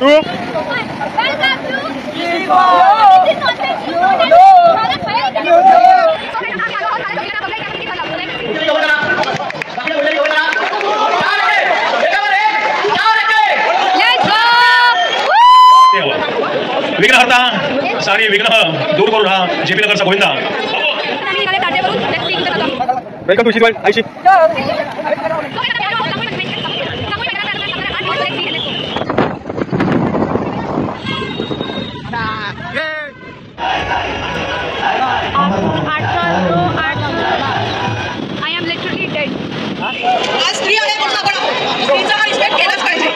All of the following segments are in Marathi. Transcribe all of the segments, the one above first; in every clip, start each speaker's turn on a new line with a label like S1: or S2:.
S1: 2 विघ्नहर्ता सारी विघ्न दूर करू हा जेपी नगरचा गोविंदा. वेलकम टू शिरवाल आयशी.
S2: I am literally dead. आज स्त्री आहे म्हणून आपण स्त्रीचा रिस्पेक्ट केलाच पाहिजे.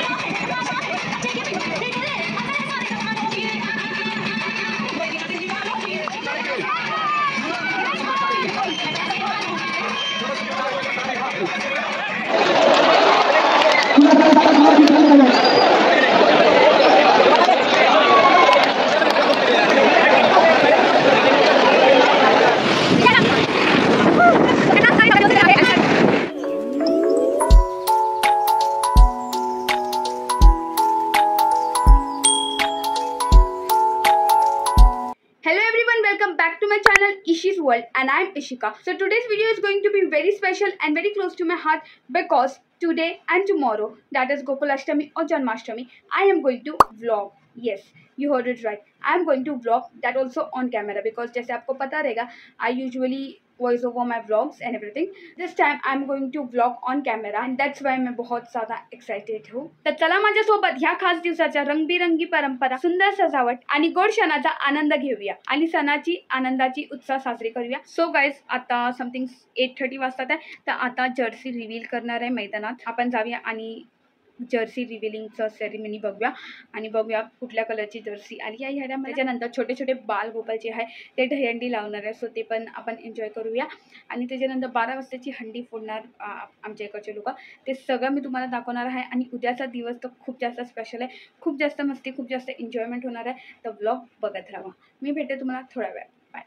S2: Welcome back to my channel Ishi's World, and I'm Ishika. So today's video is going to be very special and very close to my heart because today and tomorrow, that is Gokulashtami or Janmashtami, I am going to vlog. Yes, you heard it right. I am going to vlog, that also on camera, because जैसे आपको पता रहेगा, I usually voice over my vlogs and everything. This time I'm going to vlog on camera and that's why मैं बहुत ज़्यादा excited हूँ. तर चला माझ्यासोबत ह्या खास दिवसाच्या रंगबिरंगी परंपरा, सुंदर सजावट आणि गोड क्षणाचा आनंद घेऊया आणि सणाची आनंदाची उत्साह साजरी करूया. सो गाइज, आता समथिंग 8:30 वाजतात आहे. तर आता जर्सी रिव्हील करणार आहे मैदानात. आपण जाऊया आणि जर्सी रिव्हिलिंगचं सेरेमनी बघूया आणि बघूया कुठल्या कलरची जर्सी आली आहे ह्याला. त्याच्यानंतर छोटे छोटे बाल गोपाल जे आहे ते दहीहंडी लावणार आहे. सो ते पण आपण एन्जॉय करूया. आणि त्याच्यानंतर 12 वाजताची हंडी फोडणार आमच्या इकडचे लोक. ते सगळं मी तुम्हाला दाखवणार आहे. आणि उद्याचा दिवस तर खूप जास्त स्पेशल आहे. खूप जास्त मस्ती, खूप जास्त एन्जॉयमेंट होणार आहे. तर व्लॉग बघत राहा. मी भेटते तुम्हाला थोड्या वेळ. बाय.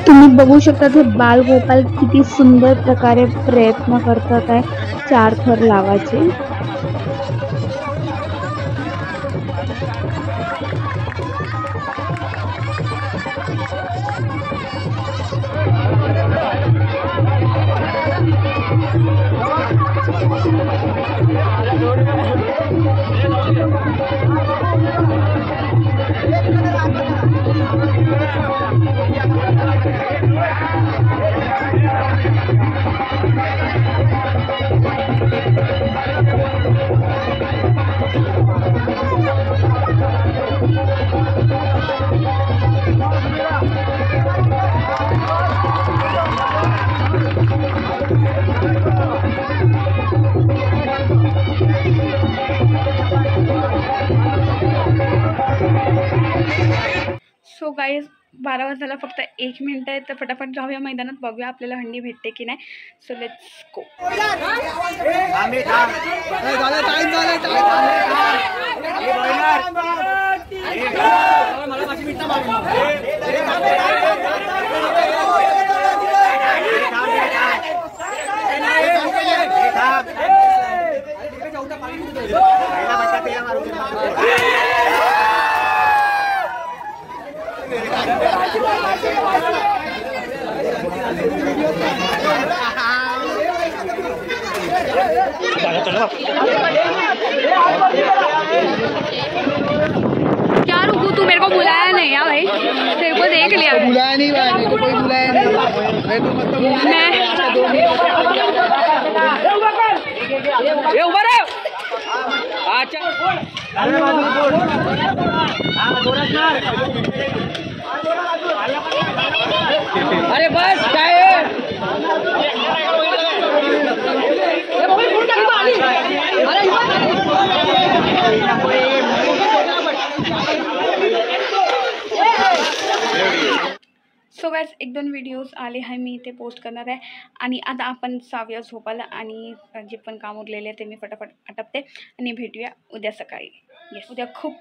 S3: तुम्ही बघू शकता हे बाल गोपाल किती सुंदर प्रकारे प्रयत्न करतात आहे 4 थर लावायचे.
S2: सो गाइज, 12 वाजताला फक्त 1 मिनिट आहे. तर फटाफट जाऊया मैदानात, बघूया आपल्याला हंडी भेटते की नाही. So let's go. क्या रुकू, तू मेरे को बुलाया नहीं है भाई. तेरे को देख लिया. बुलाया नहीं भाई, मेरे को कोई बुलाया नहीं. अरे बस काय सो गाइस, 1-2 व्हिडिओज आले आहे, मी इथे पोस्ट करणार आहे. आणि आता आपण जाऊया झोपायला आणि जे पण काम उरलेले ते मी फटाफट आटपते आणि भेटूया उद्या सकाळी. येस, उद्या खूप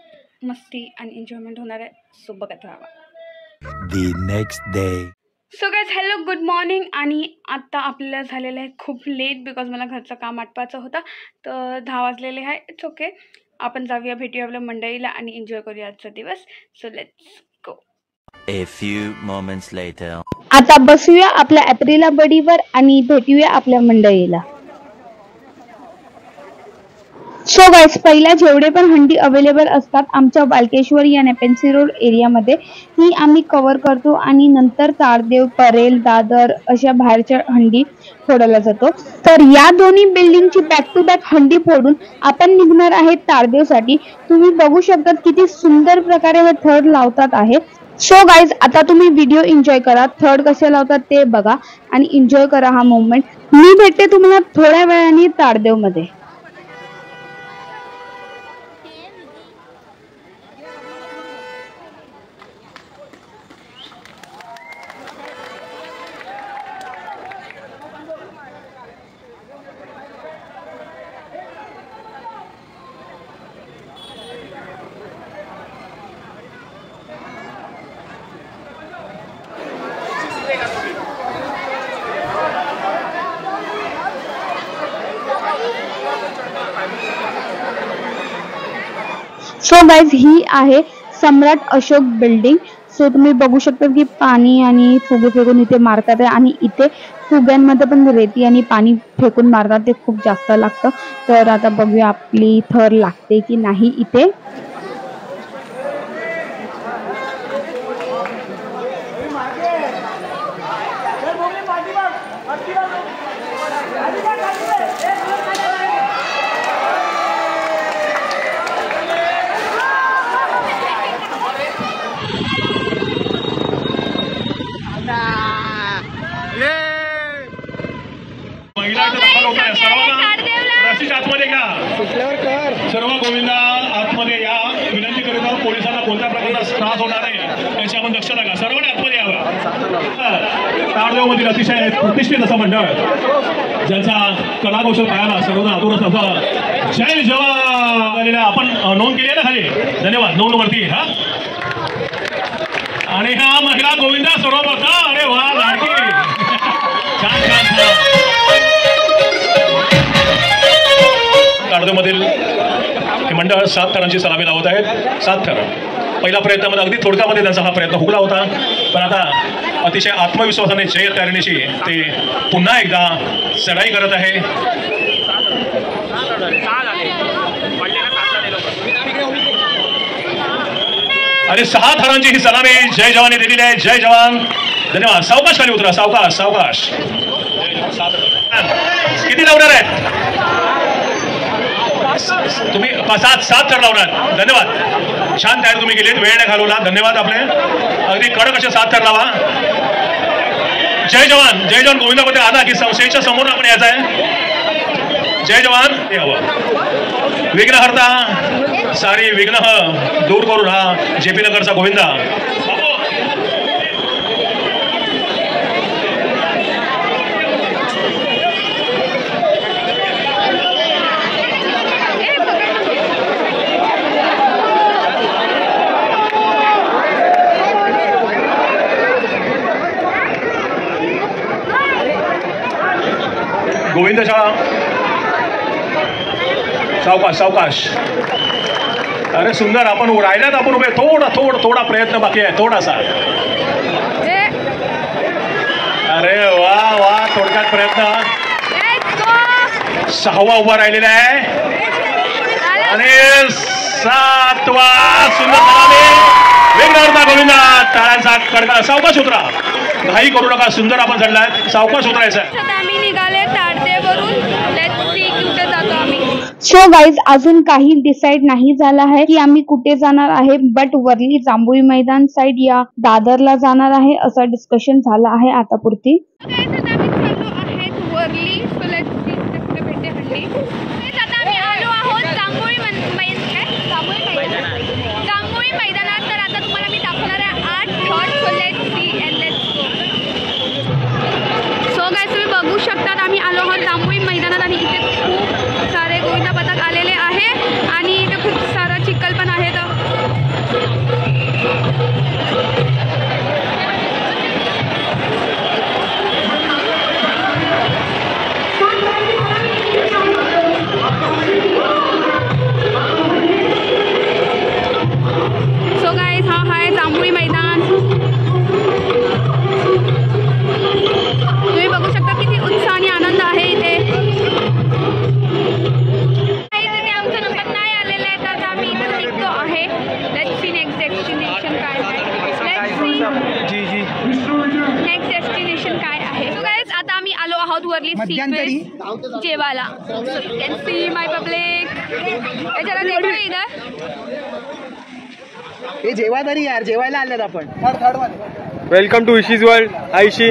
S2: मस्ती आणि एन्जॉयमेंट होणार आहे, सो बघत राहा.
S4: The next day.
S2: So guys, hello, good morning. आणि आता आपल्याला झालेलं आहे खूप लेट बिकॉज मला घरचं काम आटपायचं होतं. तर 10 वाजलेले आहे. It's okay. आपण जाऊया, भेटूया आपल्या मंडळीला आणि एन्जॉय करूया आजचा दिवस. So let's go.
S4: A few moments later.
S3: आता बसूया आपल्या ॲप्रिला बडीवर आणि भेटूया आपल्या मंडळीला. सो गाइस, पहिल्या जेवढे पण हंडी अवेलेबल असतात आमच्या बालकेश्वर या नेपेन्सी रोड एरियामध्ये, ही आम्ही कव्हर करतो आणि नंतर तारदेव, परेल, दादर अशा बाहेरच्या हंडी फोडायला जातो. तर या दोन्ही बिल्डिंगची बॅक टू बॅक हंडी फोडून आपण निघणार आहे तारदेवसाठी. तुम्ही बघू शकता किती सुंदर प्रकारे हे थर्ड लावतात आहे. सो गाइज, आता तुम्ही व्हिडिओ एन्जॉय करा. थर्ड कसे लावतात ते बघा आणि एन्जॉय करा हा मोमेंट. मी भेटते तुम्हाला थोड्या वेळाने तारदेवमध्ये. सो गाइज, ही आहे सम्राट अशोक बिल्डिंग. सो तुम्ही बघू शकता की पाणी आणि फुगे फेकून इथे मारतात आहे आणि इथे फुग्यांमध्ये पण रेती आणि पाणी फेकून मारतात, ते खूप जास्त लागतं. तर आता बघूया आपली थर लागते की नाही इथे.
S1: महिला इथे दाखल होत आहे. सर्वांना रस्सीच्या आतमध्ये घ्या. सर्व गोविंदा आतमध्ये या. विनंती करीत आहोत, पोलिसांना कोणत्या प्रकारचा त्रास होणार नाही याची आपण दक्षता घ्या. सर्वांनी आतमध्ये यावं. तारदेवमधील अतिशय प्रतिष्ठित असं मंडळ, ज्यांचा कलाकौशल पाहायला सर्वजण आतुरच असं. जय जवान आपण नोंद केली आहे ना खाली. धन्यवाद. नोंद वरती हा. आणि ह्या महिला गोविंदा सर्व बघा. अरे वा, लाडकी. छान छान छान. तारदेवमधील हे मंडळ 7 थरांची सलामी लावत आहेत. 7 थर. पहिल्या प्रयत्नामध्ये अगदी थोडक्यामध्ये त्यांचा हा प्रयत्न हुकला होता, पण आता अतिशय आत्मविश्वासाने जयतारिणीशी ते पुन्हा एकदा चढाई करत आहे. आणि 6 थरांची ही सलामी जय जवानी दिलेली आहे. जय जवान. धन्यवाद. सावकाश खाली उतरा. सावकाश सावकाश. किती लावणार आहेत तुम्ही? 7 थर लावणार. धन्यवाद. छान तयारी तुम्ही केलीत, वेळ नाही घालवला. धन्यवाद. आपले अगदी कडक असे 7 थर लावा. जय जवान. जय जवान. गोविंदामध्ये आला की संशयीच्या समोर आपण यायचं आहे. जय जवान. हे हवं. विघ्नहर्ता सारी विघ्न दूर करून हा JP नगरचा गोविंदा. गोविंदाच्या सावकाश सावकाश. अरे सुंदर. आपण राहिल्यात, आपण उभे. थोडा प्रयत्न बाकी आहे, थोडासा. अरे वा वा. थोडक्यात प्रयत्न. 6वा उभा राहिलेला आहे आणि 7वा. सुंदर सलामी. विघ्नहर्ता गोविंदा. टाळ्यांचा कडका. सावकाश उतरा. घाई करू नका. सुंदर आपण चढलाय. सावकाश उतरायचं आहे.
S2: आम्ही निघाले तारदेवरून. लेट्स सी कुठे जातो आम्ही.
S3: सो गाइज, अजून काही डिसाइड नाही झालं आहे की आम्ही कुठे जाणार आहे, बट वरली जांभूळी मैदान साइड या दादरला जाणार आहे असं डिस्कशन झालं आहे आतापुरती.
S2: वरली. सो लेट्स सी कुठे भेटते हंडी. आता आम्ही आलो आहोत जांभूळी मैदानात. तर आता तुम्हाला मी दाखवणार आहे 8 thought. So let's see and let's आहोत वरली सीक्वेन्स जेवाला. So you can see my public. जरा देखो इधर.
S5: हे जेवा तरी यार, जेवायला आल्यात आपण.
S6: Welcome to Ishi's world. Hi Ishi.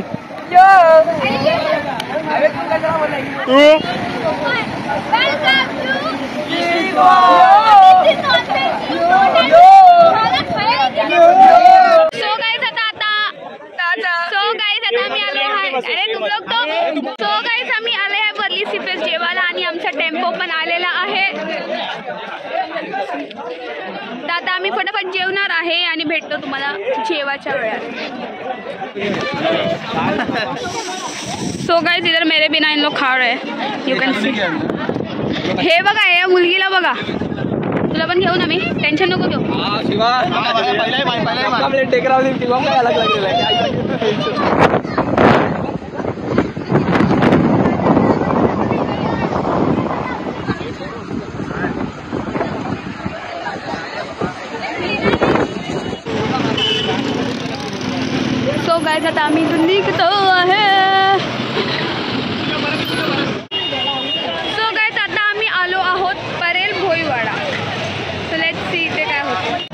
S2: आम्ही आले आहे वरली सीक्वेन्स जेवायला आणि आमचा टेम्पो पण आलेला आहे. आता आम्ही फटाफट जेवणार आहे आणि भेटतो तुम्हाला जेवाच्या वेळात. सो गाइस इधर मेरे बिना इन लोग खा रहे हैं. You can see. हे बघा, हे मुलगीला बघा. तुला पण घेऊ ना मी, टेन्शन नको घेऊ. सो गाइस आता आम्ही इथून निघतो आहे. सो गाइस आता आम्ही आलो आहोत Parel Bhoiwada. So let's C इथे काय होतं.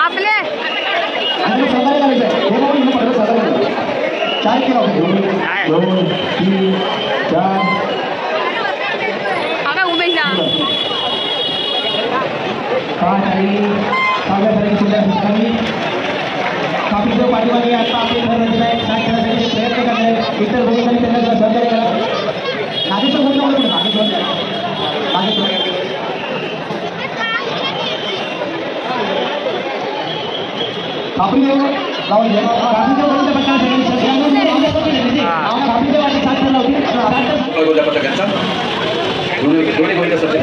S2: आपले अगं उमेश ना.
S7: काफी जो पाठीमागे आता आपले प्रयत्न करण्यासाठी इतर लोकांनी त्यांना सहकार्य करा. नागेश्वर बोलतो काफी लावून घ्या. काफीच्या पर्यंत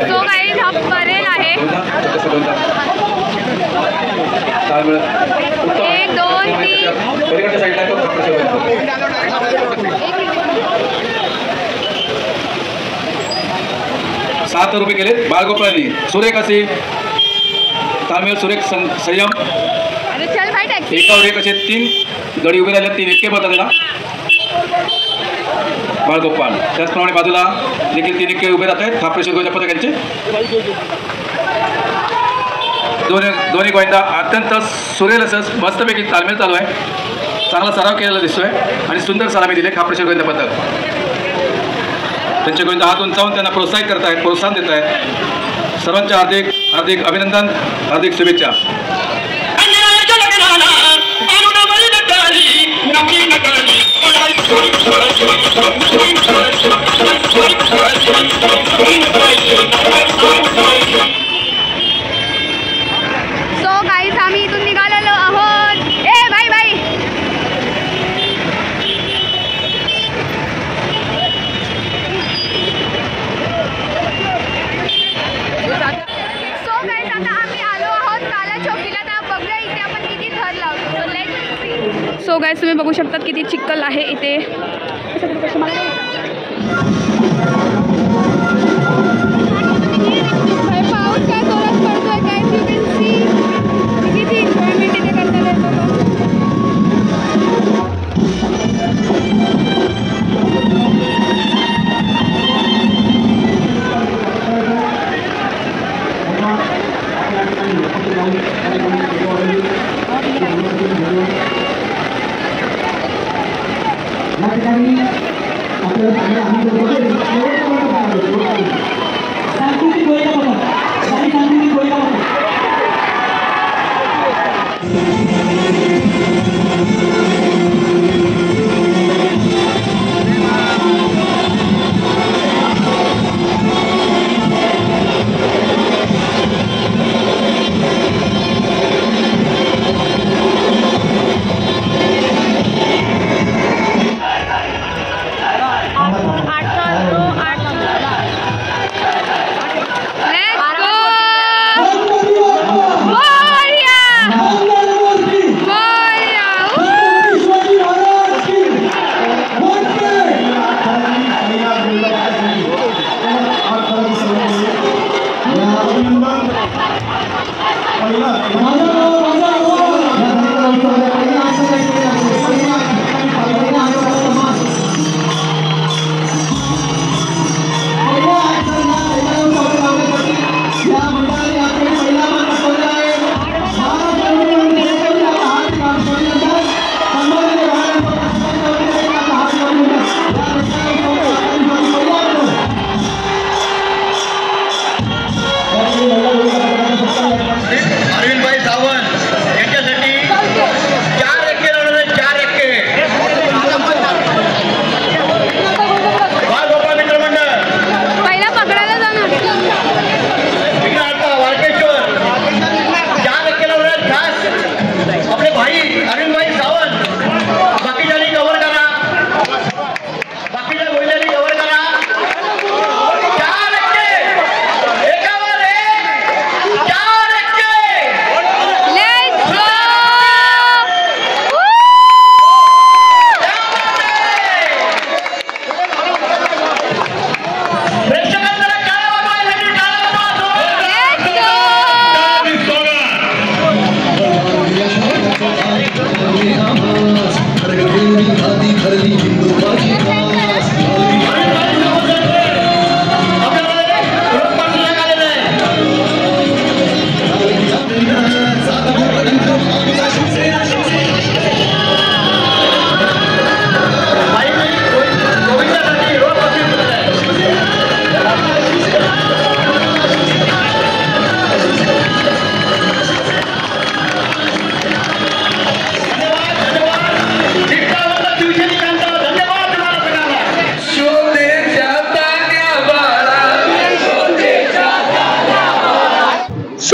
S2: सो गाइस हा परेल आहे. 1 2
S8: 7 रुपये केले बाळगोपाळांनी. सुरेख असे ताळमेळ, सुरेख संयम. एकावर एक असे 3 गडी उभे राहिले. 3 इतके पडतात त्याला बाळगोपाळ. त्याचप्रमाणे बाजूला देखील 3 इतके उभे राहत आहेत खापरेश्वर गोविंदा पथकांचे. दोन्ही गोविंदा अत्यंत सुरेल असं मस्तपैकी तालमेल चालू आहे. चांगला सराव केलेला दिसतोय आणि सुंदर सलामी दिले खापरेश्वर गोविंदा पथक. त्यांचे गोविंदा हात उंचावून त्यांना प्रोत्साहित करत आहेत, प्रोत्साहन देत आहेत. सर्वांचे हार्दिक हार्दिक अभिनंदन, हार्दिक शुभेच्छा.
S2: सो गाइस आम्ही इथून निघालेलो आहोत. ए बाई बाई. सो गाइस आता आम्ही आलो आहोत काला चौकीला. तर बघूया इथे आपण किती थर लावतो. सो गाइस तुम्ही बघू शकतात किती चिखल आहे इथे. पाऊस काय जोरात पडतोय काय. यू कॅन सी किती एन्जॉयमेंट इथे करता येतो.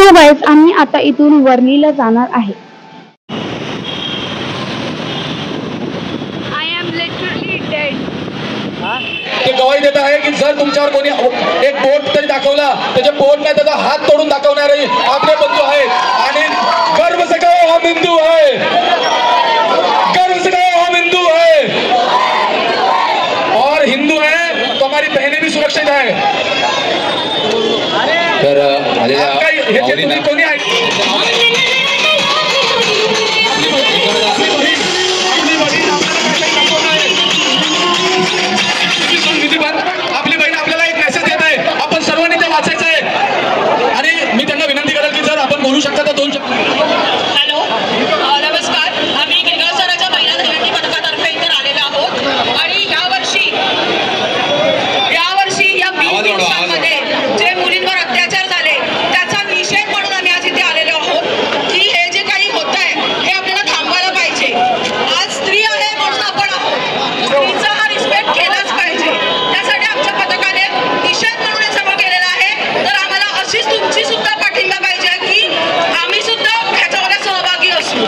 S3: सो गाईज आम्ही आता इथून वर्लीला जाणार आहे.
S2: I am literally dead.
S8: ते गवाही देत आहे की जर तुमच्यावर कोणी एक बोट तरी दाखवला, त्याचे बोट नाही त्याचा हात तोडून दाखवणारे आपले बंधू आहेत. आणि गर्व से कहो हम हिंदू है, गर्व से कहो हम हिंदू है, और हिंदू है तो हमारी बहनें भी सुरक्षित है. तर तुम्ही कोणी आपली बहीण आपल्याला एक मेसेज देत आहे, आपण सर्वांनी ते वाचायचं आहे. आणि मी त्यांना विनंती करेल की जर आपण बोलू शकता तर 2 शब्द.
S9: हॅलो, नमस्कार. आम्ही गिरगावसराच्या महिला दहीहंडी पथकातर्फे इथे आलेलो आहोत. आणि यावर्षी या 20 दिवसांमध्ये जे मुलींवर अत्याचार झाले त्याचा निषेध म्हणून आम्ही आज इथे आलेलो आहोत की हे जे काही होत आहे हे आपल्याला थांबवायला पाहिजे. आज स्त्री आहे म्हणून आपण आहोत, स्त्रीचा हा रिस्पेक्ट केलाच पाहिजे. त्यासाठी आमच्या पथकाने निषेध म्हणून हे सगळं केलेलं आहे. तर आम्हाला अशीच तुमची सुद्धा पाठिंबा पाहिजे की आम्ही सुद्धा ह्याच्यामध्ये सहभागी असू.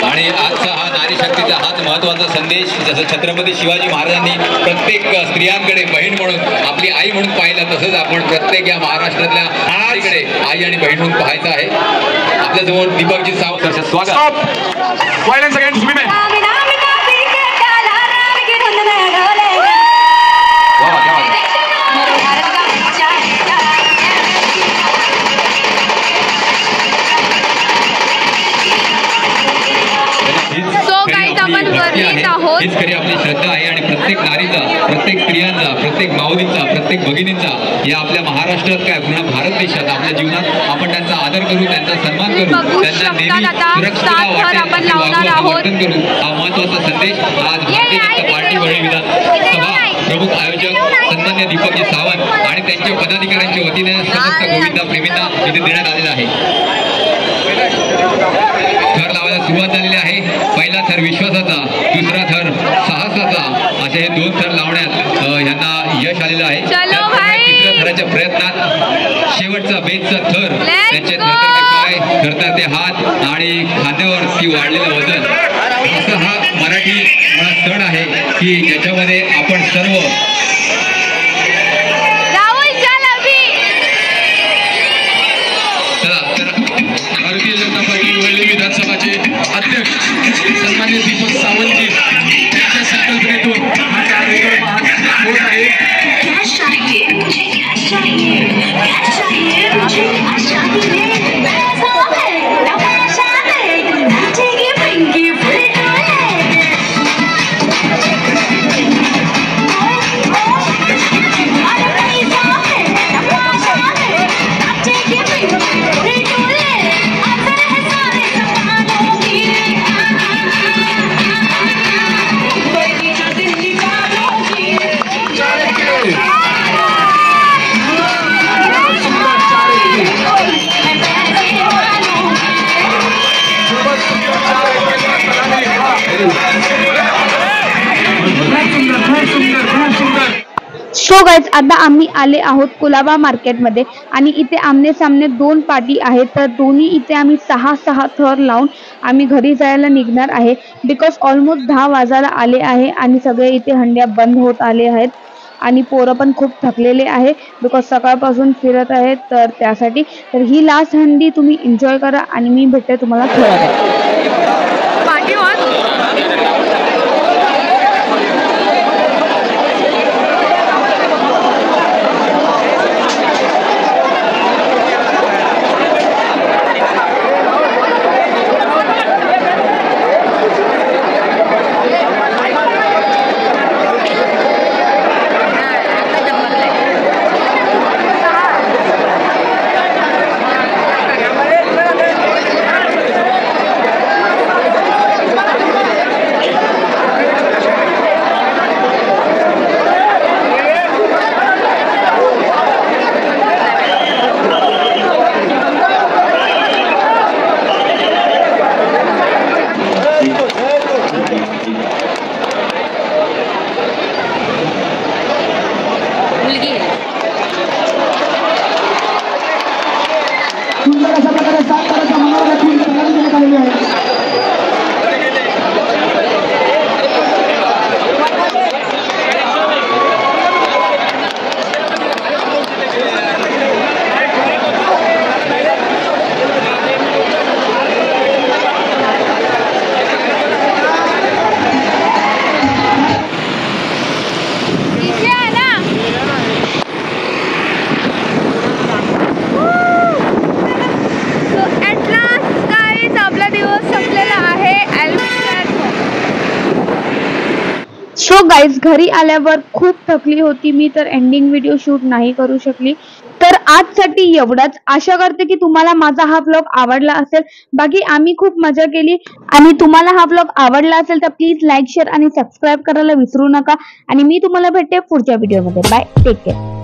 S10: आणि आजचा हा नारी शक्तीचा हाच महत्त्वाचा संदेश, जसं छत्रपती शिवाजी महाराजांनी प्रत्येक स्त्रियांकडे बहीण म्हणून, आपली आई म्हणून पाहिलं, तसंच आपण प्रत्येक या महाराष्ट्रातल्या स्त्रीकडे आई आणि बहीण म्हणून पाहायचं आहे. आपल्याजवळ दीपकजी सावंत.
S8: स्वागत. Violence against women.
S10: हीच खरी आपली श्रद्धा आहे. आणि प्रत्येक नारीचा, प्रत्येक स्त्रियांचा, प्रत्येक माऊलींचा, प्रत्येक भगिनींचा या आपल्या महाराष्ट्रात काय पूर्ण भारत देशात आपल्या जीवनात आपण त्यांचा आदर करू, त्यांचा सन्मान करू, त्यांना नेहमी सुरक्षितता वर्तन करू. हा महत्वाचा संदेश आज भारतीय जनता पार्टी वळी विधानसभा प्रमुख आयोजक सन्मान्य दीपकजी सावंत आणि त्यांच्या पदाधिकाऱ्यांच्या वतीने समस्त गोविंदा प्रेमींना इथे देण्यात आलेला आहे. थर लावायला सुरुवात झालेली आहे. पहिला थर विश्वासाचा, दुसरा थर साहसाचा, असे हे 2 थर लावण्यात यांना यश आलेलं आहे. तिसऱ्या थराच्या प्रयत्नात शेवटचा बेसचा थर, त्यांचे थरथरते पाय, थरथरते हात आणि खांद्यावरती वाढलेलं वजन, असा हा मराठी सण आहे की ज्याच्यामध्ये आपण सर्व भारतीय जनता पार्टी वळली विधानसभाचे अध्यक्ष सन्मान्य दीपक सावंतजी यांच्या संकल्पनेतून हा कार्यक्रम आज होत आहे.
S3: सो गाईज आता आम्ही आले आहोत कुलाबा मार्केटमध्ये आणि इथे आमने सामने 2 पार्टी आहेत. तर दोन्ही इथे आम्ही 6 थर लावून आम्ही घरी जायला निघणार आहे. बिकॉज ऑलमोस्ट 10 वाजायला आले आहे आणि सगळे इथे हंड्या बंद होत आले आहेत आणि पोरं पण खूप थकलेले आहे बिकॉज सकाळपासून फिरत आहेत. तर त्यासाठी तर ही लास्ट हंडी तुम्ही एन्जॉय करा आणि मी भेटते तुम्हाला थोड्या वेळात. सो गाईज, घरी आल्यावर खूप थकली होती मी, तर एंडिंग व्हिडिओ शूट नाही करू शकली. तर आजसाठी एवढंच. आशा करते की तुम्हाला माझा हा व्लॉग आवडला असेल. बाकी आम्ही खूप मजा केली, आणि तुम्हाला हा व्लॉग आवडला असेल तर प्लीज लाईक, शेअर आणि सबस्क्राईब करायला विसरू नका. आणि मी तुम्हाला भेटते पुढच्या व्हिडिओमध्ये. Bye, take care.